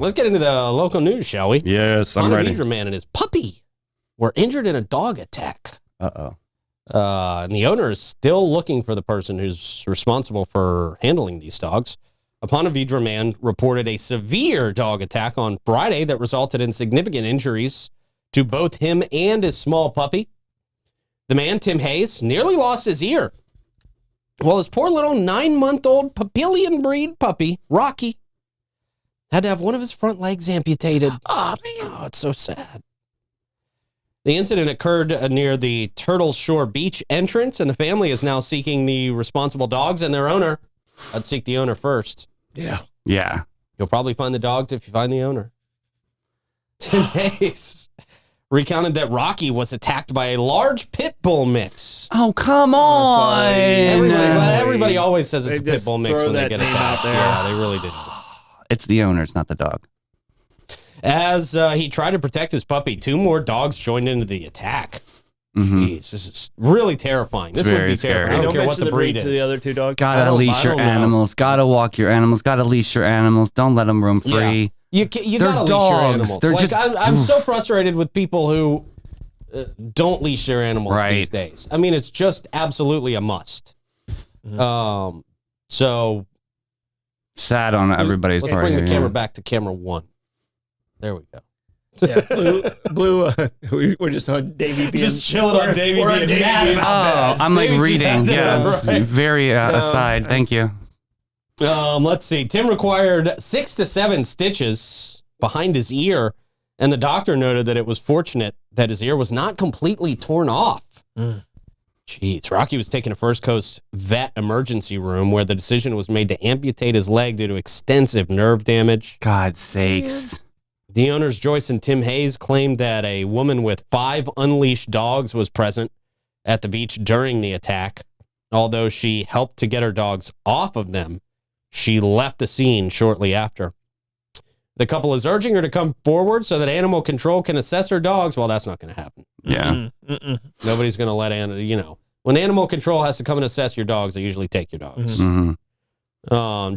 Let's get into the local news, shall we? Yes, I'm ready. Ponte Vedra man and his puppy were injured in a dog attack. Uh-oh. And the owner is still looking for the person who's responsible for handling these dogs. A Ponte Vedra man reported a severe dog attack on Friday that resulted in significant injuries to both him and his small puppy. The man, Tim Hayes, nearly lost his ear. Well, his poor little 9-month-old Papillon breed puppy, Rocky, had to have one of his front legs amputated. Oh, man. Oh, it's so sad. The incident occurred near the Turtle Shore Beach entrance, and the family is now seeking the responsible dogs and their owner. I'd seek the owner first. Yeah. Yeah. You'll probably find the dogs if you find the owner. Tim Hayes recounted that Rocky was attacked by a large pit bull mix. Oh, come on. Everybody always says it's a pit bull mix when they get attacked. Yeah, they really did. It's the owner, it's not the dog. As he tried to protect his puppy, 2 more dogs joined into the attack. Jeez, this is really terrifying. This would be terrifying. I don't care what the breed is. The other 2 dogs. Gotta leash your animals. Gotta walk your animals. Gotta leash your animals. Don't let them roam free. Yeah. You gotta leash your animals. They're like, I'm so frustrated with people who don't leash their animals these days. I mean, it's just absolutely a must. So sad on everybody's part. Let's bring the camera back to camera 1. There we go. Yeah, Blue. We're just on Davey. Just chilling on Davey. I'm like reading. Yeah, very aside. Thank you. Let's see. Tim required 6 to 7 stitches behind his ear, and the doctor noted that it was fortunate that his ear was not completely torn off. Jeez, Rocky was taken to First Coast Vet emergency room where the decision was made to amputate his leg due to extensive nerve damage. God's sakes. The owners, Joyce and Tim Hayes, claimed that a woman with 5 unleashed dogs was present at the beach during the attack. Although she helped to get her dogs off of them, she left the scene shortly after. The couple is urging her to come forward so that animal control can assess her dogs. Well, that's not going to happen. Yeah. Nobody's going to let when animal control has to come and assess your dogs, they usually take your dogs.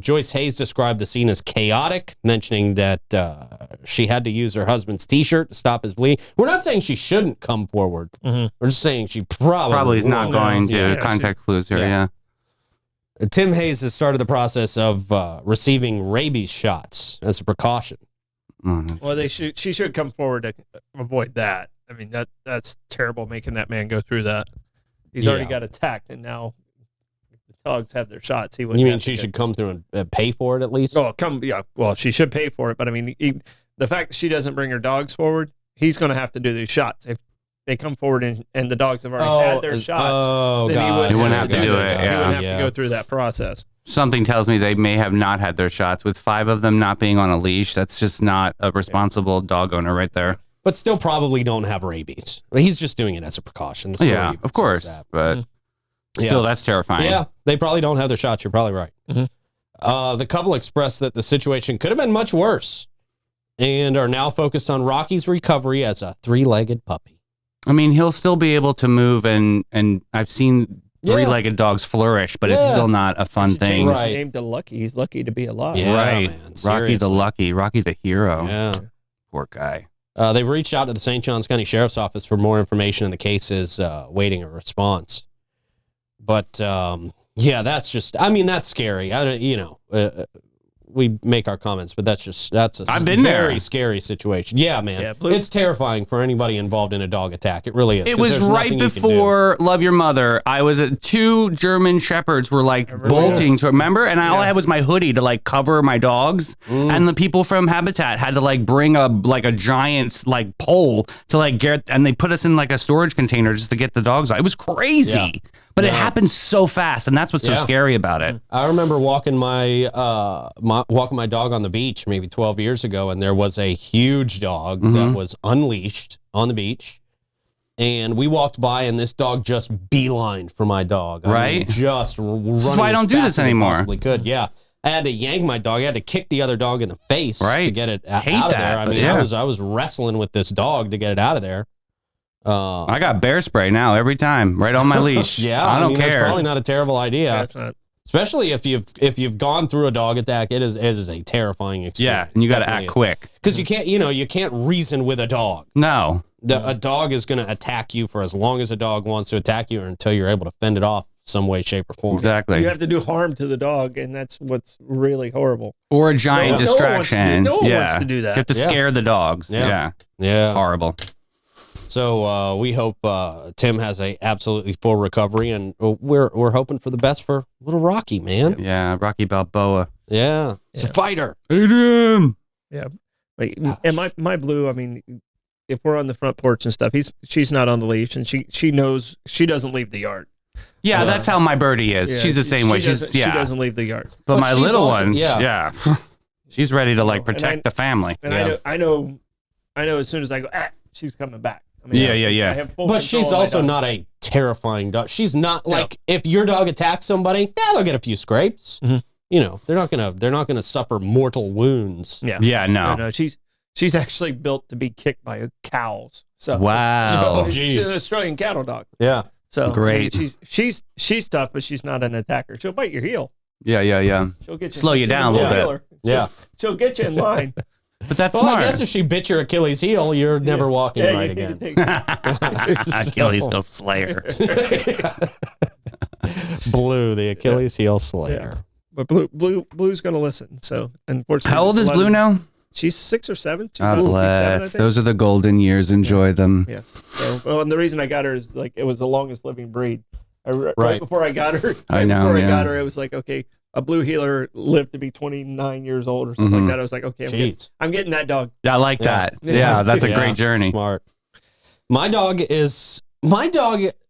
Joyce Hayes described the scene as chaotic, mentioning that she had to use her husband's T-shirt to stop his bleeding. We're not saying she shouldn't come forward. We're just saying she probably is not going to. Contact clues here, yeah. Tim Hayes has started the process of receiving rabies shots as a precaution. Well, she should come forward to avoid that. I mean, that's terrible making that man go through that. He's already got attacked, and now dogs have their shots. You mean she should come through and pay for it at least? Oh, well, she should pay for it, but I mean, the fact that she doesn't bring her dogs forward, he's going to have to do these shots. If they come forward and the dogs have already had their shots, then he wouldn't have to do it. He wouldn't have to go through that process. Something tells me they may have not had their shots. With 5 of them not being on a leash, that's just not a responsible dog owner right there. But still probably don't have rabies. He's just doing it as a precaution. Yeah, of course, but still, that's terrifying. Yeah, they probably don't have their shots. You're probably right. The couple expressed that the situation could have been much worse and are now focused on Rocky's recovery as a 3-legged puppy. I mean, he'll still be able to move, and I've seen 3-legged dogs flourish, but it's still not a fun thing. His name to Lucky. He's lucky to be alive. Yeah, right. Man, Rocky the Lucky. Rocky the hero. Yeah. Poor guy. They've reached out to the St. Johns County Sheriff's Office for more information, and the case is waiting a response. But, that's just, that's scary. We make our comments, but that's a very scary situation. Yeah, man. Yeah, it's terrifying for anybody involved in a dog attack. It really is. It was right before Love Your Mother. I was at 2 German Shepherds were bolting to remember, and all I had was my hoodie to cover my dogs, and the people from Habitat had to bring a giant pole to get, and they put us in a storage container just to get the dogs out. It was crazy. Yeah. But it happened so fast, and that's what's so scary about it. I remember walking my dog on the beach maybe 12 years ago, and there was a huge dog that was unleashed on the beach, and we walked by, and this dog just beelined for my dog. Just running. That's why I don't do this anymore. Possibly could, yeah. I had to yank my dog. I had to kick the other dog in the face to get it out of there. I mean, I was wrestling with this dog to get it out of there. I got bear spray now every time, right on my leash. I don't care. That's probably not a terrible idea. That's not. Especially if you've gone through a dog attack, it is a terrifying experience. Yeah, and you got to act quick because you can't reason with a dog. No, a dog is going to attack you for as long as a dog wants to attack you, or until you're able to fend it off some way, shape, or form. Exactly. You have to do harm to the dog, and that's what's really horrible. Or a giant distraction. No one wants to do that. You have to scare the dogs. Yeah. It's horrible. So we hope Tim has a absolutely full recovery, and we're hoping for the best for little Rocky, man. Yeah, Rocky Balboa. Yeah, he's a fighter. Adrian. Yeah, and my Blue. I mean, if we're on the front porch and stuff, she's not on the leash, and she knows she doesn't leave the yard. Yeah, that's how my birdie is. Yeah, she's the same way. She doesn't leave the yard. But my little one, she's ready to protect the family. And I know as soon as I go, she's coming back. I mean, yeah. I have full But she's control of also my dog. not a terrifying dog. She's not like if your dog attacks somebody, they'll get a few scrapes. Mm-hmm. You know, they're not gonna suffer mortal wounds. No. She's actually built to be kicked by cows. So wow, she's an Australian cattle dog. Yeah. So great. I mean, she's tough, but she's not an attacker. She'll bite your heel. Yeah. She'll get you, Slow you down a little bit. Yeah. She'll get you in line. But that's Well, smart. I guess if she bit your Achilles heel, you're never walking right again. Achilles heel slayer. Blue, the Achilles heel slayer. Yeah. But Blue's going to listen. So unfortunately, How old is Blue now? She's 6 or 7. God Blue will be 7, I bless. think. Those are the golden years. Enjoy them. Yes. So, and the reason I got her is it was the longest living breed. Right before I got her, I got her, it was like, okay, a Blue heeler lived to be 29 years old or something like that. I was like, okay, I'm getting that dog. I like that. Yeah, that's a great journey. Smart. My dog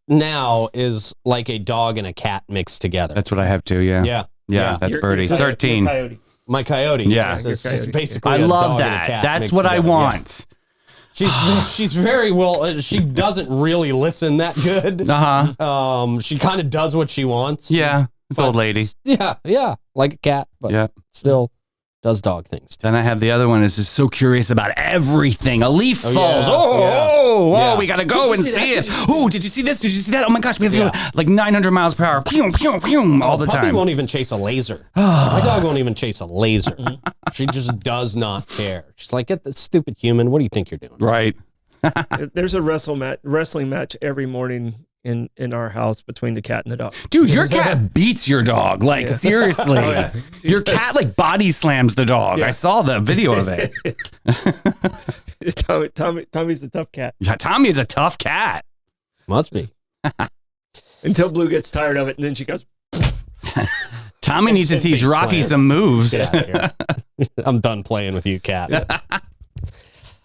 now is like a dog and a cat mixed together. That's what I have too. Yeah. That's Birdie. 13. Coyote. My coyote. Yeah. It's basically. I a love dog and a that. cat That's mixed what I together. want. Yeah. She's very well. She doesn't really listen that good. She kind of does what she wants. Yeah. It's old lady. Yeah, like a cat, but still does dog things. Then I have the other one is just so curious about everything. A leaf falls. We gotta go and see it. Oh, did you see this? Did you see that? Oh my gosh, we have to go like 900 miles per hour. Pew, pew, pew, all the Puppy time. won't even chase a laser. My dog won't even chase a laser. She just does not care. She's like, get this stupid human. What do you think you're doing? Right. There's a wrestling match every morning in our house between the cat and the dog. Dude, your cat beats your dog. Like, seriously. Your cat, like, body slams the dog. I saw the video of it. Tommy's a tough cat. Yeah, Tommy is a tough cat. Must be. Until Blue gets tired of it, and then she goes. Tommy needs to teach Rocky some moves. Get out of here. I'm done playing with you, cat.